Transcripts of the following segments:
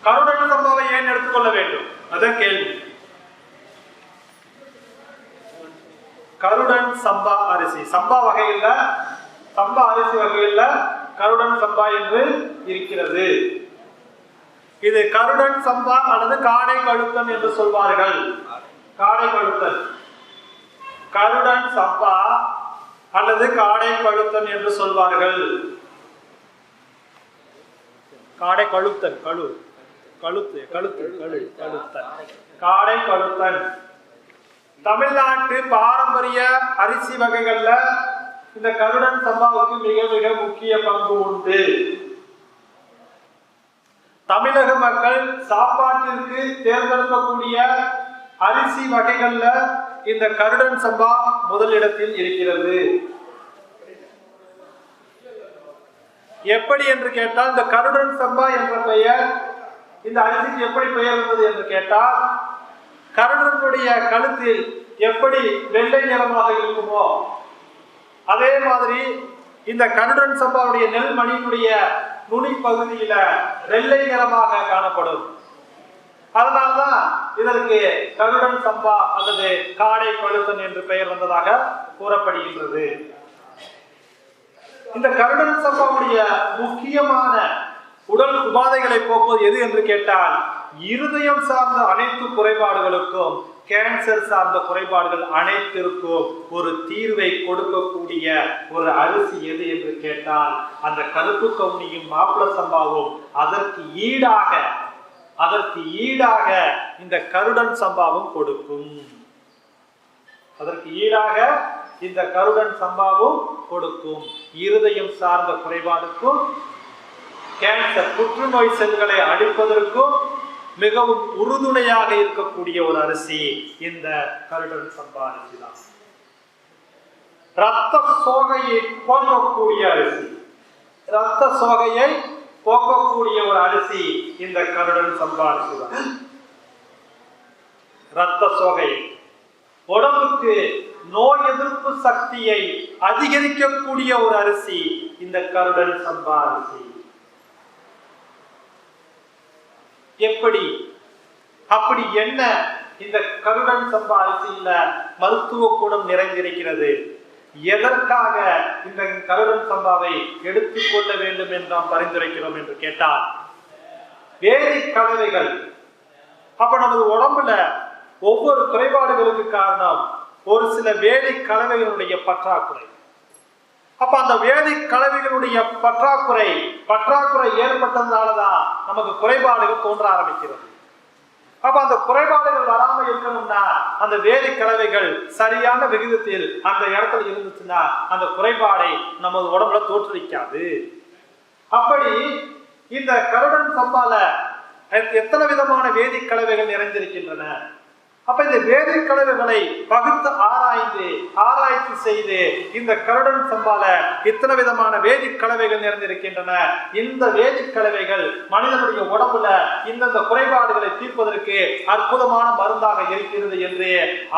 கருடன் சம்பாவை ஏன் எடுத்துக்கொள்ள வேண்டும்? அதான் கேள்வி. கருடன் சம்பா அரிசி, சம்பா வகையில் சம்பா அரிசி வகையில் கருடன் சம்பா என்று இருக்கிறது. இது கருடன் சம்பா அல்லது காடை கழுத்தன் என்று சொல்வார்கள். காடை கழுத்தன், கருடன் சம்பா அல்லது காடை கழுத்தன் என்று சொல்வார்கள். காடை கழுத்தன், காடை கழுத்தன் தமிழ்நாட்டு பாரம்பரிய அரிசி வகைகள்ல இந்த கருடன் சம்பாவுக்கு மிக மிக முக்கிய பங்கு உண்டு. தமிழக மக்கள் சாப்பாட்டிற்கு தேர்ந்தெடுக்கக்கூடிய அரிசி வகைகள்ல இந்த கருடன் சம்பா முதலிடத்தில் இருக்கிறது. எப்படி என்று கேட்டால், இந்த கருடன் சம்பா என்ற பெயர் இந்த அரிசிக்கு எப்படி பெயர் வந்தது என்று கேட்டால், கருடனுடைய கழுத்தில் எப்படி வெள்ளை நிறமாக இருக்குமோ அதே மாதிரி இந்த கருடன் சம்பாவுடைய நெல் மணியினுடைய நுனி பகுதியில வெள்ளை நிறமாக காணப்படும். அதனால்தான் இதற்கு கருடன் சம்பா அல்லது காடை கழுத்தன் என்று பெயர் வந்ததாக கூறப்படுகின்றது. இந்த கருடன் சம்பாவுடைய முக்கியமான உடல் உபாதைகளை போக்குவது எது என்று கேட்டால், இருதயம் சார்ந்த அனைத்து குறைபாடுகளுக்கும், கேன்சர் சார்ந்த குறைபாடுகள் அனைத்திற்கும் ஒரு தீர்வை கொடுக்கக்கூடிய ஒரு அரிசி எது என்று கேட்டால், அந்த கருப்பு கவுனியும் மாப்பிள சம்பாவும் அதற்கு ஈடாக இந்த கருடன் சம்பாவும் கொடுக்கும். அதற்கு ஈடாக இந்த கருடன் சம்பாவும் கொடுக்கும். இருதயம் சார்ந்த குறைபாடுக்கும், கேன்சர் புற்றுநோய் செல்களை அழிப்பதற்கும் மிகவும் உறுதுணையாக இருக்கக்கூடிய ஒரு அரிசி இந்த கருடன் சம்பா அரிசி தான். இரத்த சோகையை போக்கக்கூடிய அரிசி, இரத்த சோகையை போக்கக்கூடிய ஒரு அரிசி இந்த கருடன் சம்பா அரிசி தான். இரத்த சோகை, உடம்புக்கு நோய் எதிர்ப்பு சக்தியை அதிகரிக்கக்கூடிய ஒரு அரிசி இந்த கருடன் சம்பா அரிசி. எப்படி? அப்படி என்ன இந்த கருடன் சம்பா அரிசியில மருத்துவ குணம் நிறைந்திருக்கிறது? எதற்காக இந்த கருடன் சம்பாவை எடுத்துக்கொள்ள வேண்டும் என்று நாம் பரிந்துரைக்கிறோம் என்று கேட்டால், வேதி கலவைகள். அப்ப நமது உடம்புல ஒவ்வொரு குறைபாடுகளுக்கு காரணம் ஒரு சில வேதி கலவைகளுடைய பற்றாக்குறை. அப்ப அந்த வேதி கலவைகளுடைய பற்றாக்குறை ஏற்பட்டதுனாலதான் நமக்கு குறைபாடுகள் தோன்ற ஆரம்பிக்கிறது. அப்ப அந்த குறைபாடுகள் வராம இருக்கணும்னா அந்த வேதி கலவைகள் சரியான விகிதத்தில் அந்த இடத்துல இருந்துச்சுன்னா அந்த குறைபாடை நமது உடம்புல தோற்றுவிக்காது. அப்படி இந்த கருடன் சம்பால எத்தனை விதமான வேதி கலவைகள் நிறைந்திருக்கின்றன. அப்ப இந்த வேதி கலவைகளை பகுத்து ஆராய்ச்சி செய்து இந்த கருடன் சம்பால இத்தனை விதமான வேதி கலவைகள் நிறைந்திருக்கின்றன. இந்த வேதி கலவைகள் மனிதனுடைய உடம்புல இந்தந்த குறைபாடுகளை தீர்ப்பதற்கு அற்புதமான மருந்தாக இருக்கிறது என்று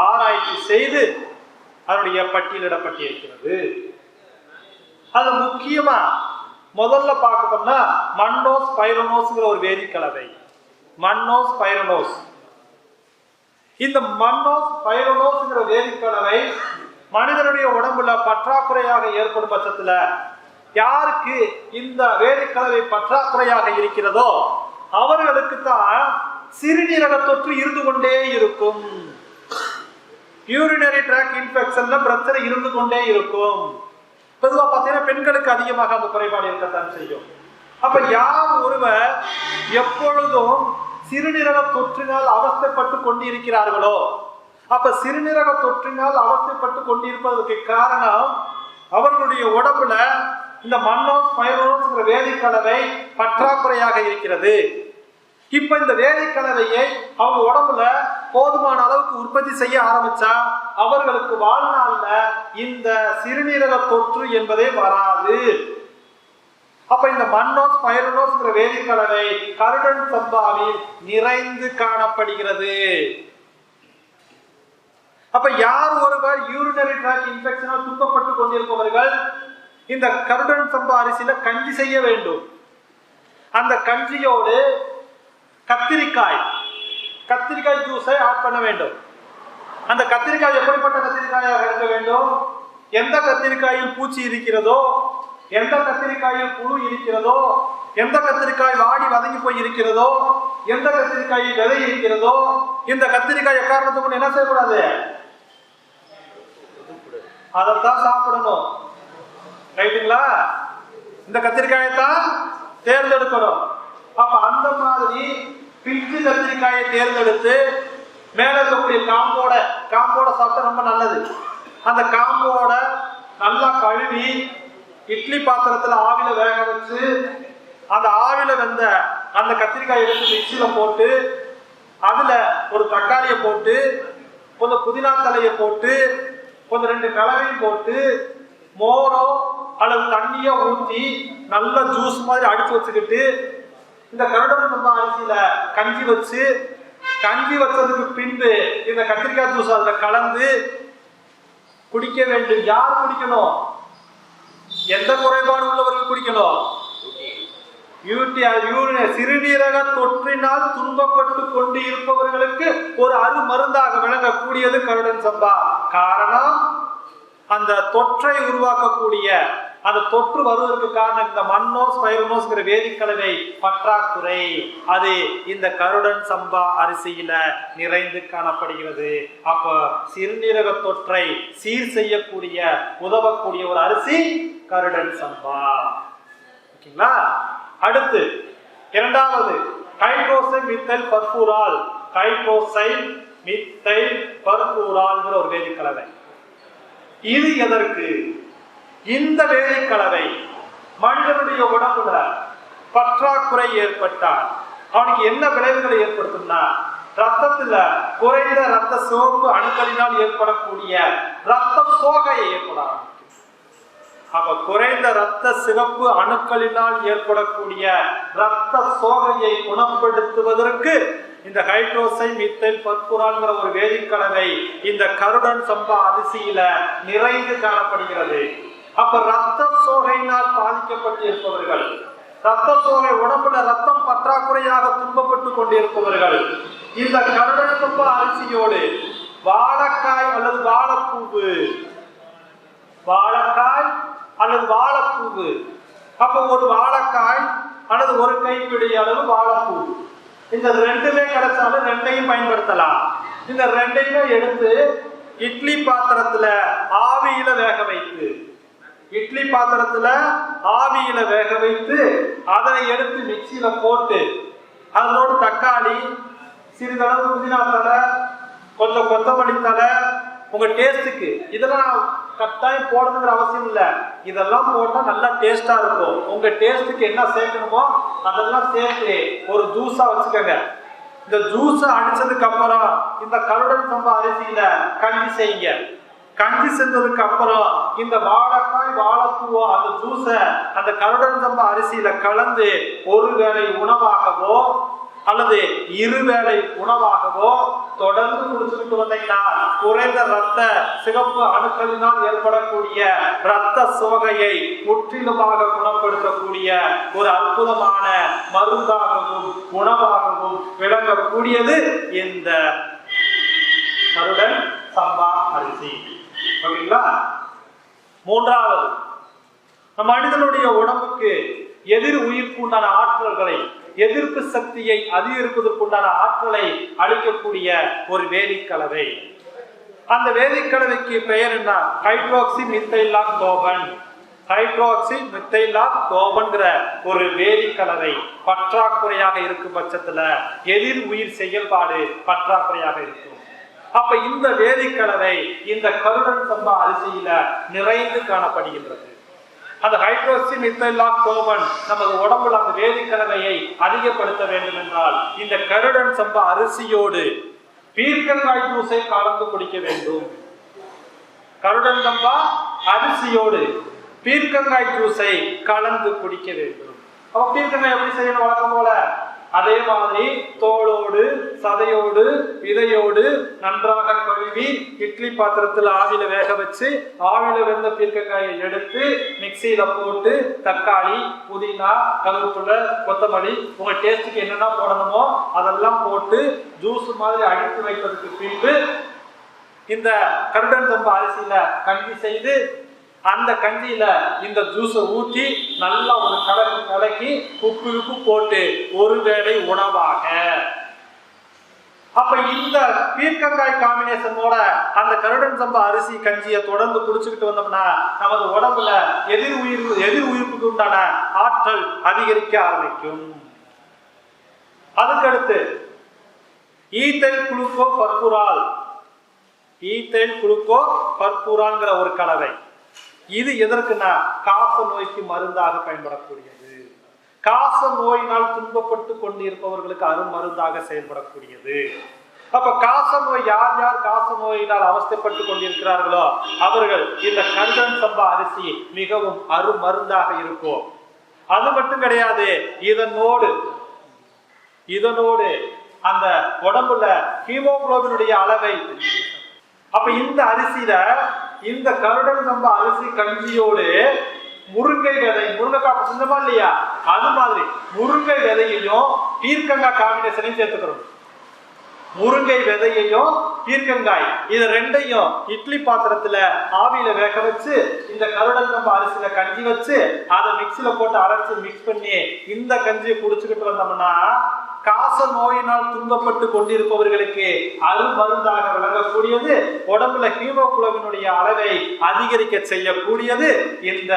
ஆராய்ச்சி செய்து அதனுடைய பட்டியலிடப்பட்டிருக்கிறது. அது முக்கியமா முதல்ல பார்க்கணும்னா மன்னோஸ் பைரனோஸ்ங்கிற ஒரு வேதி கலவை. மன்னோஸ் பைரனோஸ், இந்த மன்னோஸ் பைரனோஸ்ங்கிற வேதி கலவை மனிதனுடைய உடம்புல பற்றாக்குறையாக ஏற்படும் பட்சத்துல யாருக்கு இந்த வேதி கலவை பற்றாக்குறையாக இருக்கிறதோ அவர்களுக்கு தான் சிறுநீரக தொற்று இருந்து கொண்டே இருக்கும். யூரினரி ட்ராக் இன்ஃபெக்ஷன்ல பிரச்சனை இருந்து கொண்டே இருக்கும். பொதுவா பார்த்தீங்கன்னா பெண்களுக்கு அதிகமாக அந்த குறைபாடு இருக்கத்தான் செய்யும். அப்ப யார் ஒருவர் எப்பொழுதும் சிறுநீரக தொற்றினால் அவஸ்தைப்பட்டு கொண்டிருக்கிறார்களோ, அப்ப சிறுநீரக தொற்றினால் அவஸ்தைப்பட்டு கொண்டிருப்பதற்கு காரணம் அவர்களுடைய உடம்புல இந்த மன்னோஸ் பைரனோஸ்ங்கிற வேதி கலவை பற்றாக்குறையாக இருக்கிறது. இப்ப இந்த வேதி கலவையை அவங்க உடம்புல போதுமான அளவுக்கு உற்பத்தி செய்ய ஆரம்பிச்சா அவர்களுக்கு வாழ்நாள்ல இந்த சிறுநீரக தொற்று என்பதே வராது. அப்ப இந்த மன்னோஸ் பைரனோஸ்ங்கிற வேதி கலவை கருடன் சம்பாவில் நிறைந்து காணப்படுகிறது. அப்ப யார் ஒருவர் யூரினரி ட்ராக் இன்ஃபெக்ஷனால் துக்கப்பட்டு கொண்டிருப்பவர்கள் இந்த கருடன் சம்பா அரிசியில கஞ்சி செய்ய வேண்டும். அந்த கஞ்சியோடு கத்திரிக்காய் ஜூஸை ஆட் பண்ண வேண்டும். அந்த கத்திரிக்காய் எப்படிப்பட்ட கத்திரிக்காயாக இருக்க வேண்டும்? எந்த கத்திரிக்காயில் பூச்சி இருக்கிறதோ, எந்த கத்திரிக்காயில் புழு இருக்கிறதோ, எந்த கத்திரிக்காய் வாடி வதங்கி போய் இருக்கிறதோ, எந்த கத்திரிக்காயில் விதை இருக்கிறதோ, இந்த கத்திரிக்காய் எக்காரணத்துக்கு என்ன செய்யக்கூடாது? அதைத்தான் சாப்பிடணும். ரைட்டுங்களா? இந்த கத்திரிக்காயத்தான் தேர்ந்தெடுக்கணும். அப்ப அந்த மாதிரி பிஞ்சு கத்திரிக்காயை தேர்ந்தெடுத்து மேல இருக்கக்கூடிய காம்போட சாப்பிட்டா ரொம்ப நல்லது. அந்த காம்போட நல்லா கழுவி இட்லி பாத்திரத்துல ஆவில வேக வச்சு அந்த ஆவில வெந்த அந்த கத்திரிக்காய் எடுத்து மிக்சியில போட்டு அதுல ஒரு தக்காளியை போட்டு கொஞ்சம் புதினா தலையை போட்டு கொஞ்சம் 2 கலவையும் போட்டு மோரோ அல்லது தண்ணியோ ஊற்றி நல்ல ஜூஸ் மாதிரி அடிச்சு வச்சுக்கிட்டு இந்த கருடன் சம்பா அரிசியில கஞ்சி வச்சதுக்கு பின்பு இந்த கத்திரிக்காய் ஜூஸ் அதுல கலந்து குடிக்க வேண்டும். யார் குடிக்கணும்? எந்த குறைபாடு உள்ளவர்கள் குடிக்கணும்? சிறுநீரக தொற்றினால் துன்பப்பட்டு கொண்டு இருப்பவர்களுக்கு ஒரு அருமருந்தாக விளங்கக்கூடியது கருடன் சம்பா. காரணம், அந்த தொற்றை உருவாக்கக்கூடிய அந்த தொற்று வருவதற்கு காரணம் இந்த மன்னோஸ் பைரோனோஸ்ங்கிற வேதிக்கலவை பற்றாக்குறை. அது இந்த கருடன் சம்பா அரிசியில நிறைந்து காணப்படுகிறது. அப்ப சிறுநீரக தொற்றை சீர் செய்யக்கூடிய உதவக்கூடிய ஒரு அரிசி கருடன் சம்பா. ஓகேங்களா? அடுத்து இரண்டாவது ஹைட்ரோசைல் மித்தைல் பர்பூரால். ஹைட்ரோசைல் மித்தைல் பர்பூரால்ங்கிற ஒரு வேதிக்கலவை. இது எதற்கு? இந்த வேதிக்கலவை மனிதனுடைய உடம்புல பற்றாக்குறை ஏற்பட்டால் அவனுக்கு என்ன விளைவுகளை ஏற்படுத்தும்னா, ரத்தத்துல குறைந்த ரத்த சிவப்பு அணுக்களினால் ஏற்படக்கூடிய ரத்த சோகையை ஏற்படும். அப்ப குறைந்த ரத்த சிவப்பு அணுக்களினால் ஏற்படக்கூடிய ரத்த சோகையை குணப்படுத்துவதற்கு இந்த ஹைட்ரோசைல் மித்தைல் பர்பூரால்ங்கிற ஒரு வேதிக்கலவை இந்த கருடன் சம்பா அரிசியில நிறைந்து காணப்படுகிறது. அப்ப ரத்த சோகையினால் பாதிக்கப்பட்டு இருப்பவர்கள், ரத்த சோகை உடம்புல ரத்தம் பற்றாக்குறையாக துன்பப்பட்டு கொண்டிருப்பவர்கள் இந்த கருடன் சம்பா அரிசியோடு வாழைக்காய் அல்லது வாழைப்பூவு, அப்ப ஒரு வாழைக்காய் அல்லது ஒரு கைப்பிடி அளவு வாழைப்பூ, இந்த ரெண்டுமே கிடைச்சாலும் ரெண்டையும் பயன்படுத்தலாம். இந்த ரெண்டையுமே எடுத்து இட்லி பாத்திரத்துல ஆவியில வேக வைத்து அதனை எடுத்து மிக்சியில போட்டு அதனோடு தக்காளி, சிறிதளவு புதினா தலை, கொஞ்சம் கொத்தமல்லி தலை, உங்க டேஸ்டுக்கு இதெல்லாம் கட்டாயம் போடணுங்கிற அவசியம் இல்லை. இதெல்லாம் போட்டா நல்லா டேஸ்டா இருக்கும். உங்க டேஸ்டுக்கு என்ன சேர்க்கணுமோ அதெல்லாம் சேர்த்து ஒரு ஜூஸா வச்சுக்கோங்க. இந்த ஜூஸை அடிச்சதுக்கு அப்புறம் இந்த கருடன் சம்பா அரிசியில கஞ்சி செய்யுங்க. கஞ்சி செஞ்சதுக்கு அப்புறம் இந்த வாழைக்காய் வாழைப்பூவோ அந்த ஜூஸை அந்த கருடன் சம்பா அரிசியில கலந்து ஒரு வேளை உணவாகவோ அல்லது இருவேளை உணவாகவோ தொடர்ந்து குடிச்சுக்கிட்டு வந்தீங்கன்னா குறைந்த ரத்த சிவப்பு அணுக்களினால் ஏற்படக்கூடிய ரத்த சோகையை முற்றிலுமாக குணப்படுத்தக்கூடிய ஒரு அற்புதமான மருந்தாகவும் உணவாகவும் விளங்கக்கூடியது இந்த கருடன் சம்பா அரிசி. ஓகேங்களா? மூன்றாவது, மனிதனுடைய உடம்புக்கு எதிர் உயிர்க்கு உண்டான ஆற்றல்களை, எதிர்ப்பு சக்தியை அதிகரிப்பதற்குண்டான ஆற்றலை அளிக்கக்கூடிய ஒரு வேதிக்கலவை. அந்த வேதிக்கலவைக்கு பெயர் என்ன? ஹைட்ரோக்சி மித்தைலாக்டோபன். ஹைட்ரோக்சி மித்தைலாக்டோபன்கிற ஒரு வேதிக்கலவை பற்றாக்குறையாக இருக்கும் பட்சத்துல எதிர் உயிர் செயல்பாடு பற்றாக்குறையாக இருக்கும். அப்ப இந்த வேதிக்கலவை இந்த கருடன் சம்பா அரிசியில நிறைந்து காணப்படுகின்றது. அந்த ஹைட்ரோக்சி மித்தைலாக்டோபன் நமது உடம்புல அந்த வேதிக்கலவையை அதிகப்படுத்த வேண்டும் என்றால் இந்த கருடன் சம்பா அரிசியோடு பீர்க்கங்காய் ஜூஸை கலந்து குடிக்க வேண்டும். கருடன் சம்பா அரிசியோடு பீர்க்கங்காய் ஜூஸை கலந்து குடிக்க வேண்டும். அப்ப பீர்க்கங்காய் எப்படி செய்யணும்? வழக்கம் போல அதே மாதிரி தோலோடு சதையோடு விதையோடு நன்றாக கழுவி இட்லி பாத்திரத்துல ஆவில வேக வச்சு ஆவில வெந்த பீர்க்கங்காயை எடுத்து மிக்சியில போட்டு தக்காளி, புதினா, கருவேப்பிலை, கொத்தமல்லி உங்க டேஸ்டுக்கு என்னென்ன போடணுமோ அதெல்லாம் போட்டு ஜூஸ் மாதிரி அடித்து வைப்பதற்கு பின்பு இந்த கருடன் சம்பா அரிசியில கஞ்சி செய்து அந்த கஞ்சியில இந்த ஜூஸை ஊற்றி நல்லா ஒரு கலக்கி உப்பு போட்டு ஒருவேளை உணவாக. அப்ப இந்த பீர்க்கங்காய் காம்பினேஷனோட அந்த கருடன் சம்பா அரிசி கஞ்சியை தொடர்ந்து குடிச்சுக்கிட்டு வந்தோம்னா நமது உடம்புல எதிர் உயிர்ப்புக்கு உண்டான ஆற்றல் அதிகரிக்க ஆரம்பிக்கும். அதுக்கடுத்து ஈத்தைல் குளுக்கோ பர்புரால், ஈத்தைல் குளுக்கோ பர்புரால்ங்கிற ஒரு கலவை. இது எதற்குன்னா காச நோய்க்கு மருந்தாக பயன்படக்கூடியது. காச நோயினால் துன்பப்பட்டு கொண்டிருப்பவர்களுக்கு அருமருந்தாக செயல்படக்கூடியது. அப்ப காச நோய் யார் யார் காச நோயினால் அவஸ்தைப்பட்டு கொண்டிருக்கிறார்களோ அவர்கள் இந்த கருடன் சம்பா அரிசி மிகவும் அருமருந்தாக இருக்கும். அது மட்டும் கிடையாது, இதனோடு அந்த உடம்புல ஹீமோகுளோபினுடைய அளவை, அப்ப இந்த அரிசியில இந்த கருடன் சம்பா அரிசி கஞ்சியோடு முருங்கை விதை, முருங்கைக்காய் செஞ்சமா இல்லையா, அது மாதிரி முருங்கை விதையையும் பீர்க்கங்காய் காம்பினேஷனையும் சேர்த்துக்கிறோம். முருங்கை விதையையும் பீர்க்கங்காய் இது ரெண்டையும் இட்லி பாத்திரத்துல ஆவியில வேக வச்சு இந்த கருடன் சம்பா அரிசியில கஞ்சி வச்சு அதை மிக்சியில போட்டு அரைச்சு மிக்ஸ் பண்ணி இந்த கஞ்சியை குடிச்சுக்கிட்டு வந்தோம்னா காச நோயினால் துன்பப்பட்டு கொண்டிருப்பவர்களுக்கு அருமருந்தாக விளங்கக்கூடியது, உடம்புல ஹீமோகுளோபினுடைய அளவை அதிகரிக்க செய்யக்கூடியது இந்த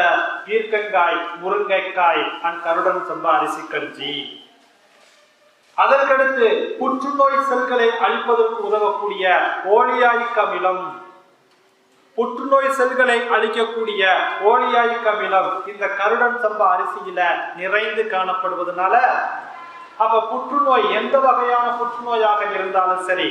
பீர்க்கங்காய், முருங்கைக்காய் அண்ட் கருடன் சம்பா அரிசி கஞ்சி. அதற்கடுத்து புற்றுநோய் செல்களை அழிப்பதற்கு உதவக்கூடிய ஓலியாயிக் அமிலம், புற்றுநோய் செல்களை அழிக்கக்கூடிய ஓலியாயிக் அமிலம் இந்த கருடன் சம்பா அரிசியில நிறைந்து காணப்படுவதனால அப்ப புற்றுநோய் எந்த வகையான புற்றுநோயாக இருந்தாலும் சரி,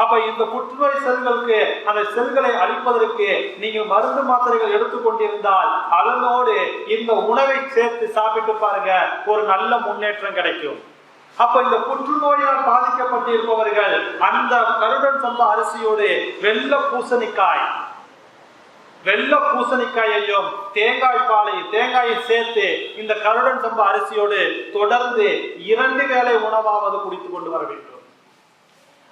அப்ப இந்த புற்றுநோய் செல்களுக்கு அந்த செல்களை அழிப்பதற்கு நீங்க மருந்து மாத்திரைகள் எடுத்துக்கொண்டிருந்தால் அதனோடு இந்த உணவை சேர்த்து சாப்பிட்டு பாருங்க, ஒரு நல்ல முன்னேற்றம் கிடைக்கும். அப்ப இந்த புற்றுநோயால் பாதிக்கப்பட்டிருப்பவர்கள் அந்த கருடன் சம்பா அரிசியோடு வெள்ளை பூசணிக்காயையும் தேங்காயை சேர்த்து இந்த கருடன் சம்பா அரிசியோடு தொடர்ந்து 2 வேளை உணவாவது குடித்துக் கொண்டு வர வேண்டும்.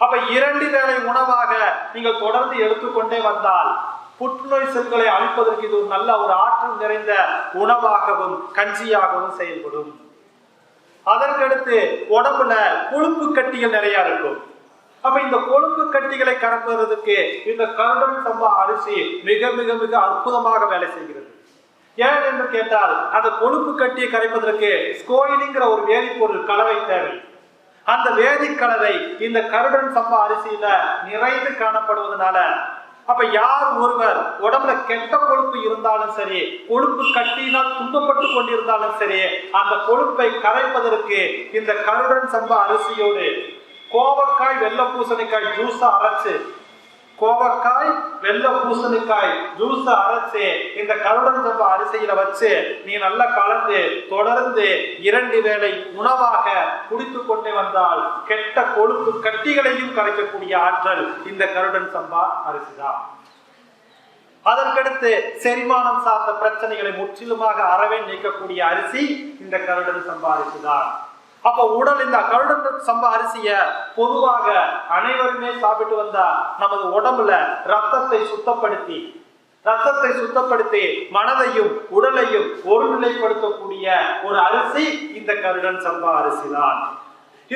அப்ப 2 வேளை உணவாக நீங்கள் தொடர்ந்து எடுத்துக்கொண்டே வந்தால் புற்றுநோய் செல்களை அழிப்பதற்கு இது நல்ல ஒரு ஆற்றல் நிறைந்த உணவாகவும் கஞ்சியாகவும் செயல்படும். அதற்கடுத்து உடம்புல கொழுப்பு கட்டிகள் நிறைய இருக்கும். அப்ப இந்த கொழுப்பு கட்டிகளை கரைப்பதற்கு இந்த கருடன் சம்பா அரிசி மிக மிக மிக அற்புதமாக வேலை செய்கிறது. ஏன் என்று கேட்டால் அந்த கொழுப்பு கட்டியை கரைப்பதற்கு ஸ்கோயிலிங்கிற ஒரு வேதிப்பொருள் கலவை தேவை. அந்த வேதிக்கலவை இந்த கருடன் சம்பா அரிசியில நிறைந்து காணப்படுவதனால அப்ப யார் ஒருவர் உடம்புல கெட்ட கொழுப்பு இருந்தாலும் சரி, கொழுப்பு கட்டினால் துன்பப்பட்டு கொண்டிருந்தாலும் சரி, அந்த கொழுப்பை கரைப்பதற்கு இந்த கருடன் சம்பா அரிசியோடு கோவக்காய், வெள்ளை பூசணிக்காய் ஜூஸ அரைச்சு, கோவக்காய், வெள்ளை பூசணிக்காய் ஜூஸ அரைச்சு இந்த கருடன் சம்பா அரிசியில வச்சு நீ நல்லா கலந்து தொடர்ந்து 2 வேளை உணவாக குடித்து கொண்டே வந்தால் கெட்ட கொழுப்பு கட்டிகளையும் கரைக்கக்கூடிய ஆற்றல் இந்த கருடன் சம்பா அரிசிதான். அதற்கடுத்து செரிமானம் சார்ந்த பிரச்சனைகளை முற்றிலுமாக அறவே நீக்கக்கூடிய அரிசி இந்த கருடன் சம்பா அரிசிதான். அப்ப உடல் இந்த கருடன் சம்பா அரிசிய பொதுவாக அனைவருமே சாப்பிட்டு வந்தா நமது உடம்புல ரத்தத்தை சுத்தப்படுத்தி மனதையும் உடலையும் ஒருநிலைப்படுத்தக்கூடிய ஒரு அரிசி இந்த கருடன் சம்பா அரிசி தான்.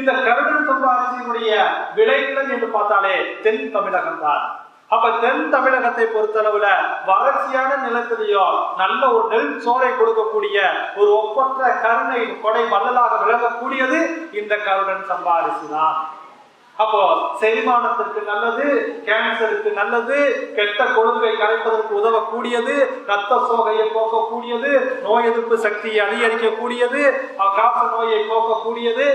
இந்த கருடன் சம்பா அரிசியினுடைய விளைநிலம் என்று பார்த்தாலே தென் தமிழகம் தான். அப்ப தென் தமிழகத்தை பொறுத்தளவுல வறட்சியான நிலத்திலேயோ நல்ல ஒரு நெல் சோறை கொடுக்கக்கூடிய ஒரு ஒப்பற்ற கருணை கொடை வள்ளலாக விளங்கக்கூடியது இந்த கருடன் சம்பா அரிசி தான். அப்போ செரிமானத்திற்கு நல்லது, கேன்சருக்கு நல்லது, கெட்ட கொழுப்பை கரைப்பதற்கு உதவக்கூடியது, ரத்த சோகையை போக்கக்கூடியது, நோய் எதிர்ப்பு சக்தியை அதிகரிக்கக்கூடியது, காச நோயை போக்கக்கூடியது,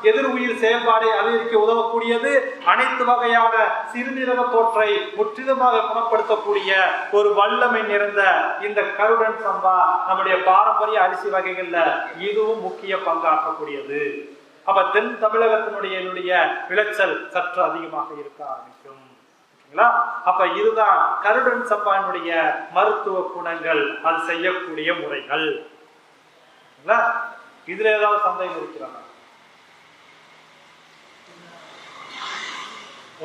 எதிர் உயிர் செயல்பாடை அதிகரிக்க உதவக்கூடியது, அனைத்து வகையான சிறுநீரக தோற்றை முற்றிலுமாக குணப்படுத்தக்கூடிய ஒரு வல்லமை நிறைந்த இந்த கருடன் சம்பா நம்முடைய பாரம்பரிய அரிசி வகைகள்ல இதுவும் முக்கிய பங்காற்றக்கூடியது. அப்ப தென் தமிழகத்தினுடைய விளைச்சல் சற்று அதிகமாக இருக்க ஆரம்பிக்கும். அப்ப இதுதான் கருடன் சம்பாவினுடைய மருத்துவ குணங்கள், அது செய்யக்கூடிய முறைகள். இதுல ஏதாவது சந்தேகம் இருக்கிறாங்க?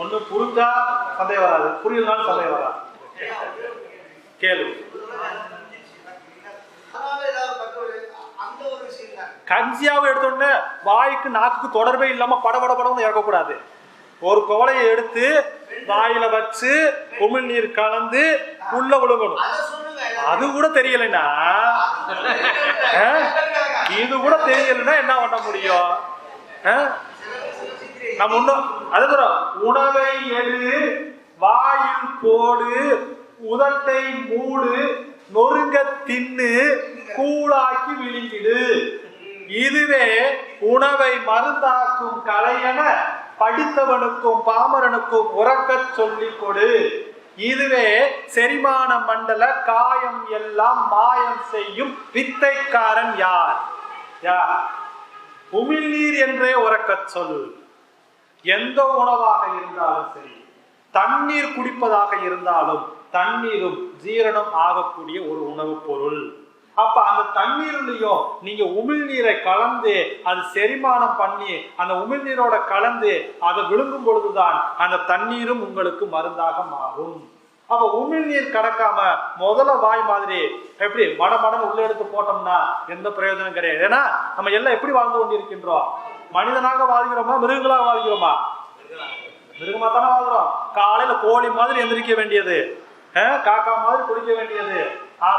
ஒண்ணு புரிஞ்சா சந்தேகம் வராது, புரியலனாலும் சந்தேகம் வராது. கேளு. கஞ்சியாவை எடுத்தோடனே வாய்க்கு நாக்குக்கு தொடர்பே இல்லாம படபடன்னு இறக்கக்கூடாது. ஒரு கோலையை எடுத்து வாயில வச்சு உமிழ் நீர் கலந்து உள்ள விழுங்கணும். அது கூட தெரியலன்னா இது கூட தெரியலன்னா என்ன பண்ண முடியும்? நம்ம இன்னும் அது உணவை எடு, வாயில் போடு, உதட்டை மூடு, நொறுங்க தின்னு, கூழாக்கி விழுங்கிடு. இதுவே உணவை மருந்தாக்கும் கலையென படித்தவனுக்கும் பாமரனுக்கும் உறக்க சொல்லிக் கொடு. இதுவே செரிமான மண்டல காயம் எல்லாம் மாயம் செய்யும் வித்தைக்காரன் யார்? உமிழ்நீர் என்றே உறக்க சொல். எந்த உணவாக இருந்தாலும் சரி, தண்ணீர் குடிப்பதாக இருந்தாலும் தண்ணீரும் ஜீரணம் ஆகக்கூடிய ஒரு உணவுப் பொருள். அப்ப அந்த தண்ணீர்லயும் நீங்க உமிழ்நீரை கலந்து அது செரிமானம் பண்ணி அந்த உமிழ்நீரோட கலந்து அதை விழுங்கும் பொழுதுதான் அந்த தண்ணீரும் உங்களுக்கு மருந்தாக மாறும். அப்ப உமிழ்நீர் கடக்காம முதல்ல வாய் மாதிரி எப்படி மடமடன்னு உள்ள எடுத்து போட்டோம்னா எந்த பிரயோஜனம் கிடையாது. ஏன்னா நம்ம எல்லாம் எப்படி வாழ்ந்து கொண்டிருக்கின்றோம்? மனிதனாக வாழ்கிறோமா, மிருகங்களாக வாழ்கிறோமா? மிருகமா தானே வாழ்கிறோம். காலையில கோழி மாதிரி எந்திரிக்க வேண்டியது, காக்கா மாதிரி குடிக்க வேண்டியது,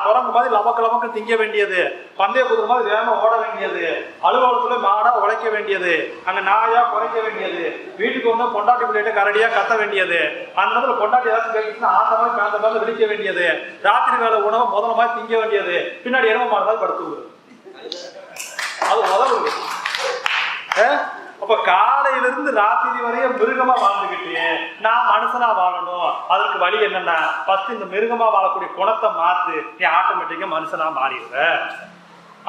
குரங்கு மாதிரி லபக்கு திங்க வேண்டியது, பந்தய குதிரை மாதிரி வேகமா ஓட வேண்டியது, அலுவலகத்துல மாடா உழைக்க வேண்டியது, அங்க நாயா குறைக்க வேண்டியது, வீட்டுக்கு வந்து பொண்டாட்டி பிள்ளைகிட்ட கரடியா கத்த வேண்டியது, அந்த நேரத்துல பொண்டாட்டி ஏதாச்சும் கேட்டுச்சுன்னா ஆந்த மாதிரி பேந்த மாதிரி விழிக்க வேண்டியது, ராத்திரி வேலை உணவை முதல்ல மாதிரி திங்க வேண்டியது, பின்னாடி எரும மாடுதான் படுத்து. அது உதவுது. அப்ப காலையிலிருந்து ராத்திரி வரைய மிருகமா வாழ்ந்துகிட்டு நான் மனுஷனா வாழணும். அதற்கு வழி என்னன்னா, ஃபர்ஸ்ட் இந்த மிருகமா வாழக்கூடிய குணத்தை மாத்து, நீ ஆட்டோமேட்டிக்கா மனுஷனா மாறிடுற.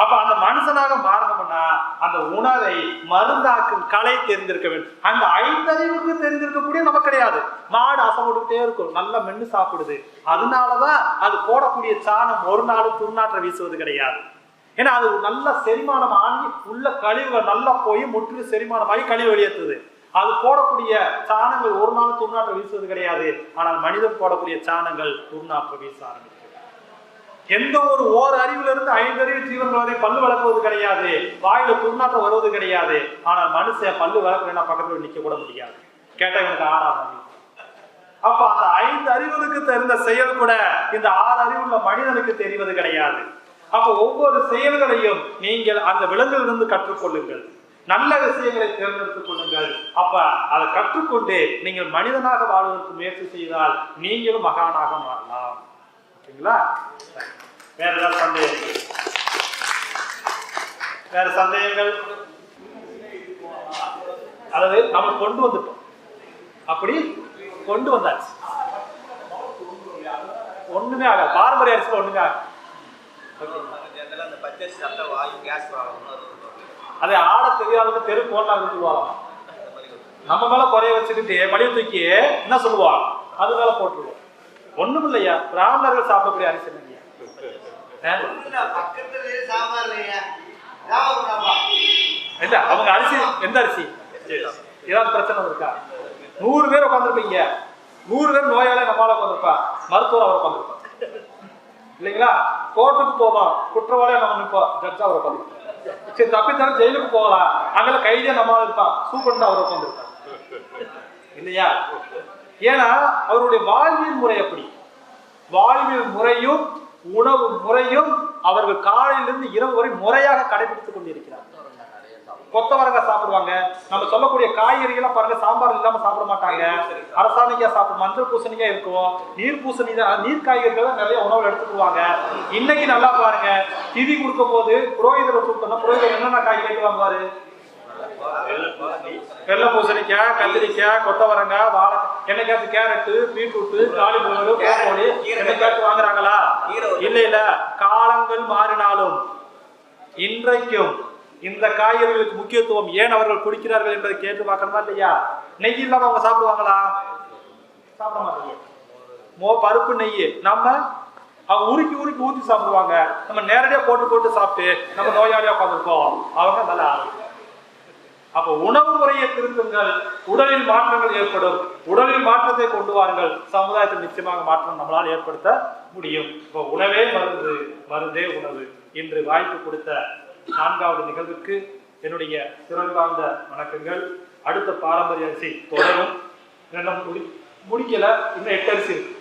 அப்ப அந்த மனுஷனாக மாறணும்னா அந்த உணவை மருந்தாக்கும் கலை தெரிஞ்சிருக்க வேண்டும். அந்த 5 அறிவுக்கு தெரிஞ்சிருக்கக்கூடிய நமக்கு கிடையாது. மாடு அசைவிட்டுட்டே இருக்கும், நல்லா மென்னு சாப்பிடுது. அதனாலதான் அது போடக்கூடிய சாணம் ஒரு நாள் துர்நாற்ற வீசுவது கிடையாது. ஏன்னா அது நல்ல செரிமானம் ஆகி உள்ள கழிவுகள் நல்லா போய் முற்றிலும் செரிமானமாகி கழிவு வெளியேற்றுது. அது போடக்கூடிய சாணங்கள் ஒரு நாள் துர்நாற்றம் வீசுவது கிடையாது. ஆனால் மனிதன் போடக்கூடிய சாணங்கள் துர்நாற்றம் வீச ஆரம்பிக்கும். எந்த ஒரு ஓர் அறிவிலிருந்து 5 அறிவு ஜீவன்கள் வரை பல்லு வளர்க்குவது கிடையாது, வாயில துர்நாற்றம் வருவது கிடையாது. ஆனால் மனுஷன் பல்லு வளர்க்கணும்னா பக்கத்துல நிக்க கூட முடியாது. கேட்டா இவனுக்கு 6ஆம் அறிவு. அப்ப அந்த 5 அறிவுகளுக்கு தெரிந்த செயல் கூட இந்த 6 அறிவுள்ள மனிதனுக்கு தெரிவது கிடையாது. அப்ப ஒவ்வொரு செயல்களையும் நீங்கள் அந்த விலங்கிலிருந்து கற்றுக்கொள்ளுங்கள், நல்ல விஷயங்களை தேர்ந்தெடுத்துக் கொள்ளுங்கள். அப்ப அதை கற்றுக்கொண்டு நீங்கள் மனிதனாக வாழ்வதற்கு முயற்சி செய்தால் நீங்களும் மகானாக மாறலாம். ஓகேங்களா? வேற ஏதாவது சந்தேகங்கள்? வேற சந்தேகங்கள்? அதாவது நம்ம கொண்டு வந்துட்டோம், அப்படி கொண்டு வந்தாச்சு, ஒண்ணுமே ஆகாது. பாரம்பரிய அரசியல் ஒண்ணுமே ஆகாது. அதை ஆட தெரியாத தெரு போட்டாங்க சொல்லுவாங்க. நம்ம மேல குறைய வச்சுக்கிட்டு மடிய தூக்கி என்ன சொல்லுவாங்க, அது மேல போட்டுருவோம். ஒண்ணும் இல்லையா, பிராமணர்கள் சாப்பிடக்கூடிய அரிசி இல்லையா? இல்ல அவங்க அரிசி எந்த அரிசி? ஏதாவது பிரச்சனை இருக்கா? 100 பேர் உட்காந்துருப்பீங்க, 100 பேர் நோயாளி நம்மளால உட்காந்துருப்பா, மருத்துவர் அவர் உட்காந்துருப்பா இல்லைங்களா? கோர்ட்டுக்கு போவோம், குற்றவாளியா நம்ம நிற்போம், ஜட்ஜா அவர் உட்காந்து. சரி தப்பித்தாலும் ஜெயிலுக்கு போகலாம், அங்கே கைதியா நம்மளால இருப்பான், சூப்பர் அவர் உட்காந்துருப்பான் இல்லையா? ஏன்னா அவருடைய வாழ்வியல் முறை அப்படி. வாழ்வியல் முறையும் உணவு முறையும் அவர்கள் காலையிலிருந்து இரவு வரை முறையாக கடைபிடித்துக் கொண்டிருக்கிறார். கொத்தவரங்காய் சாப்பிடுவாங்க, நம்ம சொல்லக்கூடிய காய்கறிகள்லாம் பாருங்க சாம்பார் இல்லாம சாப்பிட மாட்டாங்க, அரசாணிக்காய் சாப்பிடும், மஞ்சள் பூசணிக்காய் இருக்கும், நீர் பூசணிக்காய், நீர் காய்கறிகள் தான் நிறைய உணவுல எடுத்துக்குவாங்க. இன்னைக்கு நல்லா பாருங்க, திதி கொடுக்கும் போது புரோகிதரை கூப்பிட்டோம்னா புரோகிதர் என்னென்ன காய் கேட்டுவாங்க பாரு, வெள்ளை பூசணிக்காய், கத்திரிக்காய், கொத்தவரங்காய், வாழை, என்னைக்காச்சும் கேரட்டு, பீட்ரூட்டு, காலிஃப்ளவர், கோழி என்னைக்காச்சும் வாங்குறாங்களா? இல்ல இல்ல. காலங்கள் மாறினாலும் இன்றைக்கும் இந்த காய்கறிகளுக்கு முக்கியத்துவம் ஏன் அவர்கள் கொடுக்கிறார்கள் என்பதை கேட்டு பார்க்கணுமா இல்லையா? நெய் இல்லாம அவங்க சாப்பிடுவாங்களா? சாப்பிட மாட்டாங்க. பருப்பு நெய் நம்ம அவங்க உருக்கி ஊற்றி சாப்பிடுவாங்க. நம்ம நேரடியா போட்டு சாப்பிட்டு நம்ம நோயாளியா உட்காந்துருக்கோம். அவங்க நல்லா ஆரோக்கியம். அப்ப உணவு முறையை திருத்துங்கள், உடலில் மாற்றங்கள் ஏற்படும். உடலில் மாற்றத்தை கொண்டு வாருங்கள், சமுதாயத்தில் நிச்சயமாக மாற்றம் நம்மளால் ஏற்படுத்த முடியும். இப்போ உணவே மருந்து, மருந்தே உணவு. இன்று வாய்ப்பு கொடுத்த 4வது நிகழ்வுக்கு என்னுடைய சிறந்தார்ந்த வணக்கங்கள். அடுத்த பாரம்பரிய அரிசி தொடரும். முடிக்கல, இன்னும் 8 அரிசி இருக்கு.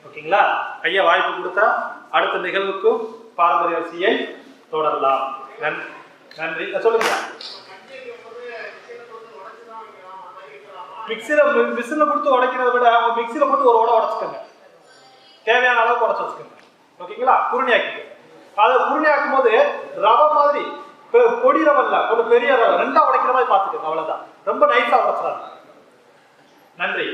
ஓகேங்களா? ஐயா வாய்ப்பு கொடுத்தா அடுத்த நிகழ்வுக்கும் பாரம்பரிய அரிசியை தொடரலாம். நன்றி. சொல்லுங்க. மிக்சில கொடுத்து உடைக்கிறத விட அவங்க மிக்சில போட்டு ஒரு உடைச்சுக்கோங்க. தேவையான அளவுக்கு உடைச்சு வச்சுக்கோங்க. ஓகேங்களா? குருணியாக்கிங்க. அதை குருணியாக்கும் போது ரவை மாதிரி பொடி ரவை இல்ல, கொஞ்சம் பெரிய ரவை 2ஆ உடைக்கிற மாதிரி பார்த்துக்கோங்க. அவ்வளவுதான். ரொம்ப நைஸா உடைச்சிடாது. நன்றி.